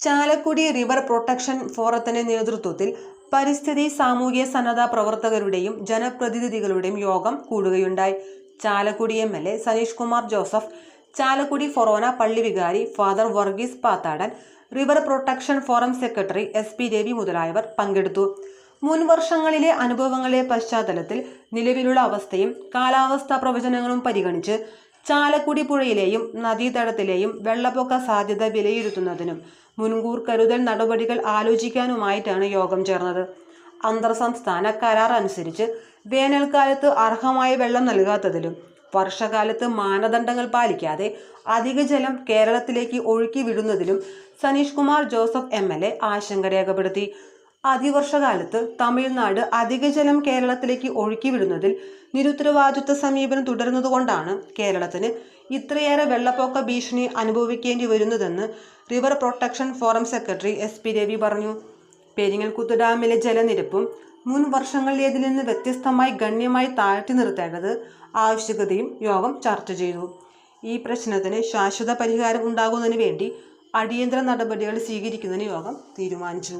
Chalakudy river protection ഫോറത്തിന്റെ നേതൃത്വത്തിൽ പരിസ്ഥിതി സാമൂഹ്യ സന്നദ്ധ പ്രവർത്തകരുടെയും ജനപ്രതിനിധികളുടെയും യോഗം കൂടുകയുണ്ടായി. ചാലക്കുടി എം.എൽ.എ. സനീഷ് കുമാർ ജോസഫ്, ചാലക്കുടി ഫൊറോന പള്ളി വികാരി father Varghese Pathadan, river protection forum secretary SP Ravi മുതലായവർ പങ്കെടുത്തു. മുൻ വർഷങ്ങളിലെ അനുഭവങ്ങളുടെ പശ്ചാത്തലത്തിൽ നിലവിലുള്ള അവസ്ഥയും കാലാവസ്ഥാ പ്രവചനങ്ങളും പരിഗണിച്ച് ചാലക്കുടി പുഴയിലെയും നദീതടത്തിലെയും വെള്ളപ്പൊക്ക സാധ്യത വിലയിരുത്തുന്നതിനും മുൻകൂർ കരുതൽ നടപടികൾ ആലോചിക്കാനുമായിട്ടാണ് യോഗം ചേർന്നത്. അന്തർ സംസ്ഥാന കരാർ അനുസരിച്ച് വേനൽക്കാലത്ത് അർഹമായ വെള്ളം നൽകാത്തതിലും വർഷകാലത്ത് മാനദണ്ഡങ്ങൾ പാലിക്കാതെ അധിക ജലം കേരളത്തിലേക്ക് ഒഴുക്കി വിടുന്നതിലും സനീഷ് കുമാർ ജോസഫ് MLA ആശങ്ക രേഖപ്പെടുത്തി. അതിവർഷകാലത്ത് തമിഴ്നാട് അധിക ജലം കേരളത്തിലേക്ക് ഒഴുക്കി വിടുന്നതിൽ നിരുത്തരവാദിത്വ സമീപനം തുടരുന്നതുകൊണ്ടാണ് കേരളത്തിന് ഇത്രയേറെ വെള്ളപ്പൊക്ക ഭീഷണി അനുഭവിക്കേണ്ടി വരുന്നതെന്ന് river protection forum secretary SP Ravi പറഞ്ഞു. പെരിങ്ങൽകുത്ത് ഡാമിലെ ജലനിരപ്പും മുൻ വർഷങ്ങളിലേതിൽ നിന്ന് വ്യത്യസ്തമായി ഗണ്യമായി താഴ്ത്തി നിർത്തേണ്ടത് ആവശ്യകതയും യോഗം ചർച്ച ചെയ്തു. ഈ പ്രശ്നത്തിന് ശാശ്വത പരിഹാരം ഉണ്ടാകുന്നതിന് വേണ്ടി അടിയന്തര നടപടികൾ സ്വീകരിക്കുന്നതിന് യോഗം തീരുമാനിച്ചു.